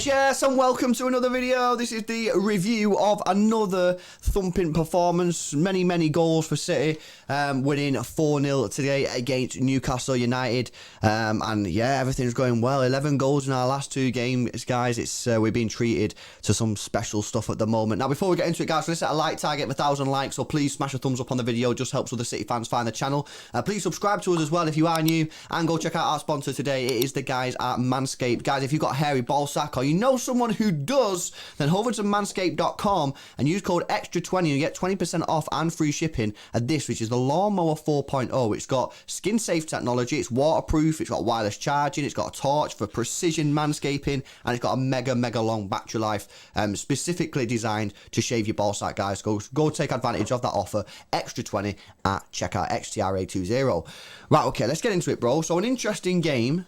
Yes, and welcome to another video. This is the review of another thumping performance. Many goals for City, winning 4-0 today against Newcastle United. And yeah, everything's going well. 11 goals in our last two games, guys. It's we've been treated to some special stuff at the moment. Now, before we get into it, guys, let's set a like target of 1,000 likes. So please smash a thumbs up on the video. It just helps other City fans find the channel. Please subscribe to us as well if you are new, and go check out our sponsor today. It is the guys at Manscaped. Guys, if you've got a hairy ball sack, or you know someone who does, then head over to manscaped.com and use code extra20 and you get 20% off and free shipping at this, which is the Lawnmower 4.0. It's got skin safe technology, it's waterproof, it's got wireless charging, it's got a torch for precision manscaping, and it's got a mega long battery life, specifically designed to shave your ball sack, guys. Go take advantage of that offer, extra20 at checkout, XTRA20. Right, okay, let's get into it, bro. So an interesting game.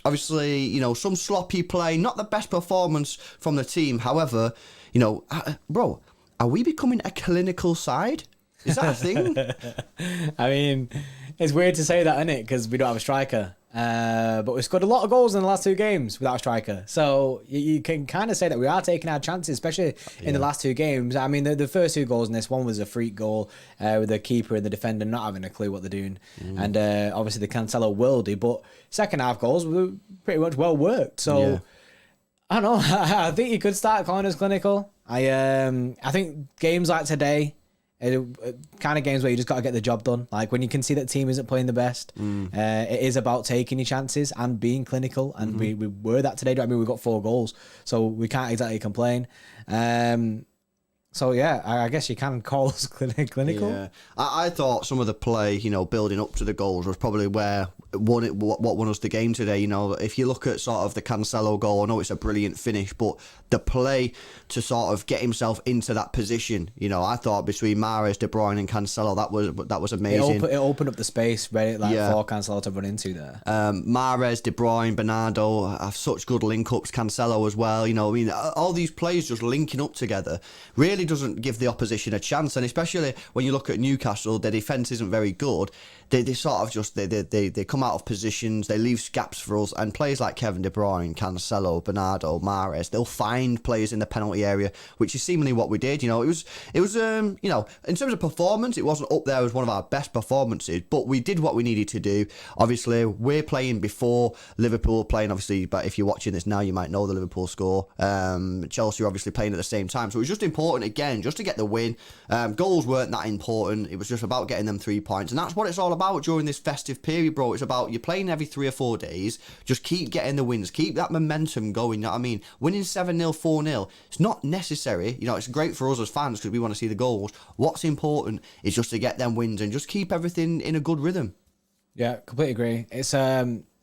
Obviously, you know, some sloppy play, not the best performance from the team. However, you know, bro, are we becoming a clinical side? Is that a thing? I mean, it's weird to say that, isn't it? Because we don't have a striker. But we scored a lot of goals in the last two games without a striker. So you can kind of say that we are taking our chances, especially in the last two games. I mean, the first two goals in this, one was a freak goal with the keeper and the defender not having a clue what they're doing. And obviously the Cancelo worldie. But second half goals were pretty much well worked. So I don't know. I think you could start calling us clinical. I think games like today, kind of games where you just got to get the job done. Like when you can see that team isn't playing the best, it is about taking your chances and being clinical. And we were that today. I mean, we got 4 goals, so we can't exactly complain. So yeah, I guess you can call us clinical. Yeah. I thought some of the play, you know, building up to the goals was probably what won us the game today. You know, if you look at sort of the Cancelo goal, I know it's a brilliant finish, but the play to sort of get himself into that position, you know, I thought between Mahrez, De Bruyne and Cancelo, that was amazing. It opened up the space for Cancelo to run into there. Mahrez, De Bruyne, Bernardo have such good link-ups, Cancelo as well. You know, I mean, all these players just linking up together really doesn't give the opposition a chance. And especially when you look at Newcastle, their defence isn't very good. They sort of just they come out of positions, they leave gaps for us, and players like Kevin De Bruyne, Cancelo, Bernardo, Mahrez, they'll find players in the penalty area, which is seemingly what we did. You know, it was you know, in terms of performance, it wasn't up there as one of our best performances, but we did what we needed to do. Obviously, we're playing before Liverpool playing, obviously, but if you're watching this now, you might know the Liverpool score. Chelsea are obviously playing at the same time, so it was just important again just to get the win. Goals weren't that important. It was just about getting them 3 points, and that's what it's all about during this festive period, bro. It's about you're playing every 3 or 4 days. Just keep getting the wins, keep that momentum going. You know what I mean? Winning 7-0, 4-0, it's not necessary. You know, it's great for us as fans because we want to see the goals. What's important is just to get them wins and just keep everything in a good rhythm. Yeah, completely agree. It's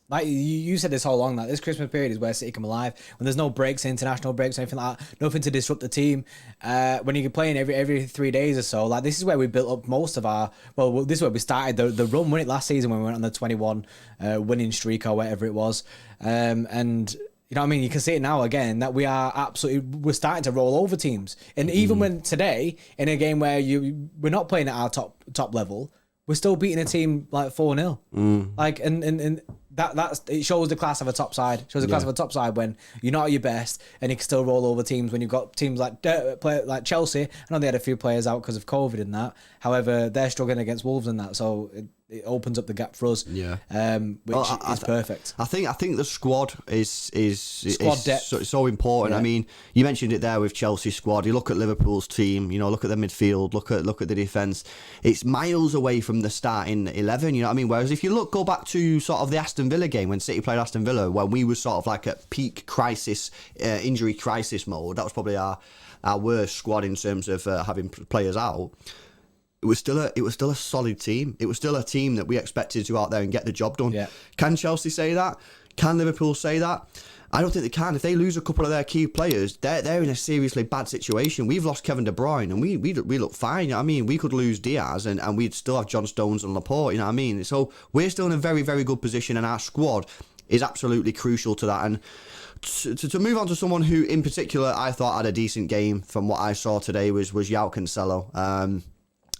like you said this all along, that this Christmas period is where City come alive. When there's no breaks, international breaks, anything like that, nothing to disrupt the team. When you're playing every 3 days or so, like this is where we built up most of our. Well, this is where we started the run. Wasn't it last season when we went on the 21 winning streak or whatever it was? And you know what I mean? You can see it now again that we're starting to roll over teams. And even when today in a game where we're not playing at our top level, we're still beating a team like 4-0. Like and that's it shows the class of a top side. It shows the class of a top side when you're not at your best and you can still roll over teams. When you've got teams like Chelsea, I know they had a few players out because of COVID and that. However, they're struggling against Wolves and that, so it opens up the gap for us. Which is perfect. I think the squad is depth. so important. I mean, you mentioned it there with Chelsea's squad. You look at Liverpool's team. You know, look at the midfield. Look at the defence. It's miles away from the starting 11. You know what I mean? Whereas if you go back to sort of the Aston Villa game when City played Aston Villa, when we were sort of like at peak crisis, injury crisis mode, that was probably our worst squad in terms of having players out. It was still a solid team. It was still a team that we expected to go out there and get the job done. Yeah. Can Chelsea say that? Can Liverpool say that? I don't think they can. If they lose a couple of their key players, they're in a seriously bad situation. We've lost Kevin De Bruyne, and we look fine. You know what I mean? We could lose Diaz, and we'd still have John Stones and Laporte. You know what I mean? So we're still in a very, very good position, and our squad is absolutely crucial to that. And to move on to someone who, in particular, I thought had a decent game from what I saw today was João Cancelo.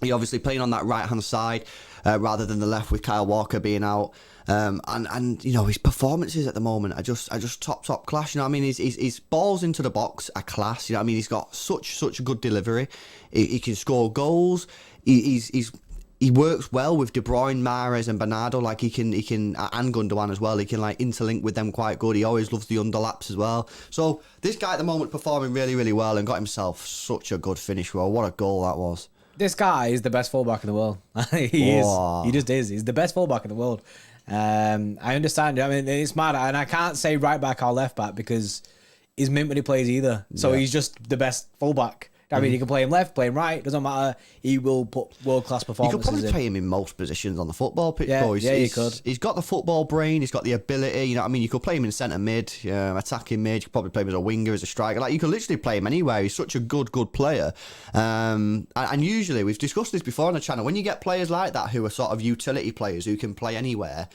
He obviously playing on that right-hand side rather than the left with Kyle Walker being out. And you know, his performances at the moment are just top class. You know what I mean? His balls into the box are class. You know what I mean? He's got such a good delivery. He can score goals. He works well with De Bruyne, Mahrez and Bernardo. Like he can and Gundogan as well. He can like interlink with them quite good. He always loves the underlaps as well. So this guy at the moment performing really well and got himself such a good finish. Well, what a goal that was. This guy is the best fullback in the world. He is. He just is. He's the best fullback in the world. I understand. I mean, it's mad, and I can't say right back or left back because he's mint when he plays either. So he's just the best fullback. I mean, you can play him left, play him right. Doesn't matter. He will put world-class performances. You could probably play him in most positions on the football pitch. Yeah, you could. He's got the football brain. He's got the ability. You know what I mean? You could play him in centre mid, attacking mid. You could probably play him as a winger, as a striker. Like you could literally play him anywhere. He's such a good player. And usually, we've discussed this before on the channel. When you get players like that who are sort of utility players who can play anywhere,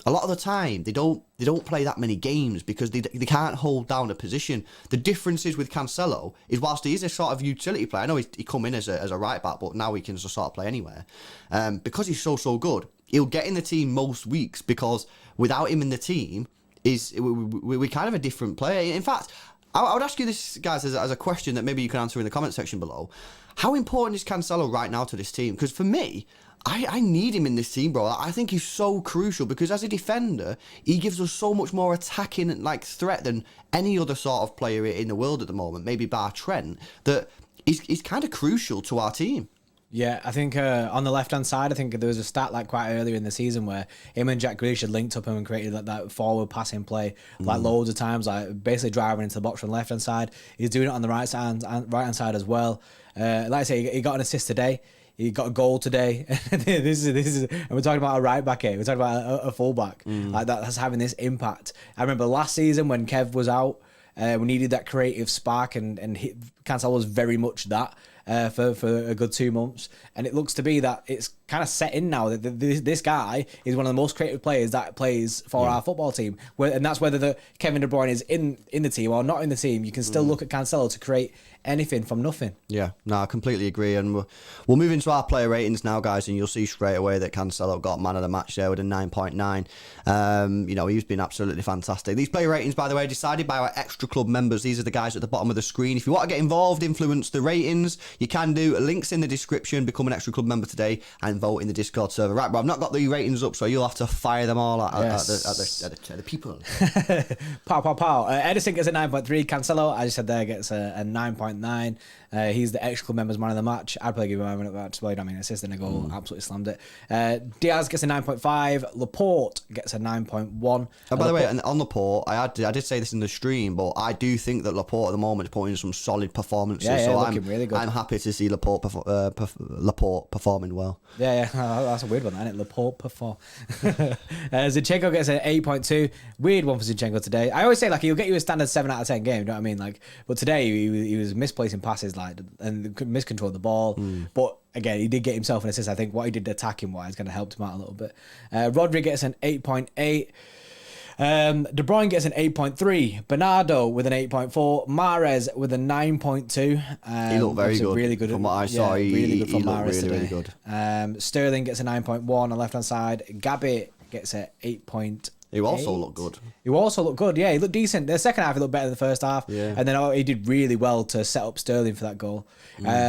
a lot of the time they don't play that many games because they can't hold down a position. The differences with Cancelo is whilst he is a sort of utility player, I know he come in as a right back, but now he can just sort of play anywhere. Because he's so good, he'll get in the team most weeks because without him in the team, we're kind of a different player. In fact, I would ask you this, guys, as a question that maybe you can answer in the comment section below. How important is Cancelo right now to this team? Because for me, I need him in this team, bro. I think he's so crucial because as a defender, he gives us so much more attacking like threat than any other sort of player in the world at the moment, maybe bar Trent, that he's kind of crucial to our team. Yeah, I think on the left-hand side, I think there was a stat like quite earlier in the season where him and Jack Grealish had linked up him and created that forward passing play like loads of times, like basically driving into the box from the left-hand side. He's doing it on the right-hand side as well. Like I say, he got an assist today. He got a goal today. this is, and we're talking about a right back here. We're talking about a full back. Like that's having this impact. I remember last season when Kev was out, we needed that creative spark, and Cancelo was very much that for a good 2 months. And it looks to be that it's kind of set in now that this guy is one of the most creative players that plays for our football team. And that's whether the Kevin De Bruyne is in the team or not in the team. You can still look at Cancelo to create anything from nothing. Yeah, no, I completely agree. And we'll move into our player ratings now, guys, and you'll see straight away that Cancelo got man of the match there with a 9.9. You know, he's been absolutely fantastic. These player ratings, by the way, are decided by our extra club members. These are the guys at the bottom of the screen. If you want to get involved, influence the ratings, you can do. Links in the description. Become an extra club member today and vote in the Discord server. Right, but I've not got the ratings up, so you'll have to fire them all at the people. Pow. Edison gets a 9.3. Cancelo, as you said there, gets a 9.9. He's the ex-club members man of the match. I'd probably give him a man of the match. Well, I mean, assist and a goal, absolutely slammed it. Diaz gets a 9.5. Laporte gets a 9.1. Oh, by the way, and on Laporte, I did say this in the stream, but I do think that Laporte at the moment is putting in some solid performances. Yeah, so looking really good. I'm happy to see Laporte performing well. Yeah, that's a weird one, isn't it? Laporte perform. Zinchenko gets an 8.2. Weird one for Zinchenko today. I always say like he'll get you a standard 7 out of 10 game. You know what I mean? Like, but today he was misplacing passes like and miscontrolled the ball. But again, he did get himself an assist. I think what he did attacking wise kind of helped him out a little bit. Rodri gets an 8.8. De Bruyne gets an 8.3. Bernardo with an 8.4. Mahrez with a 9.2. He looked very good. Really good from what I saw. Really good from Mahrez really today. Good. Sterling gets a 9.1 on the left hand side. Gabby gets a 8.8. He also looked good. Yeah, he looked decent. The second half, he looked better than the first half. Yeah. And then he did really well to set up Sterling for that goal.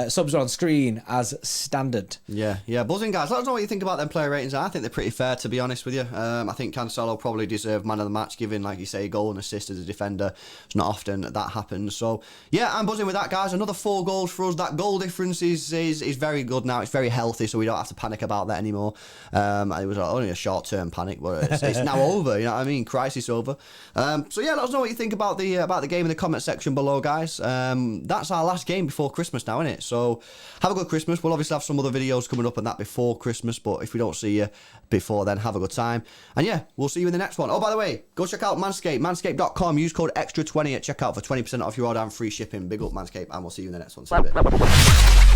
Subs are on screen as standard. Yeah. Buzzing, guys. Let us know what you think about them player ratings. I think they're pretty fair, to be honest with you. I think Cancelo probably deserved man of the match, given, like you say, goal and assist as a defender. It's not often that happens. So, yeah, I'm buzzing with that, guys. Another 4 goals for us. That goal difference is very good now. It's very healthy, so we don't have to panic about that anymore. It was only a short-term panic, but it's now over. You know what I mean? Crisis over. So yeah, let us know what you think about the game in the comment section below, guys. That's our last game before Christmas now, isn't it? So have a good Christmas. We'll obviously have some other videos coming up and that before Christmas, but if we don't see you before then, have a good time. And yeah, we'll see you in the next one. Oh, by the way, go check out Manscaped, manscaped.com. Use code extra20 at checkout for 20% off your order and free shipping. Big up Manscaped, and we'll see you in the next one. See you in a bit.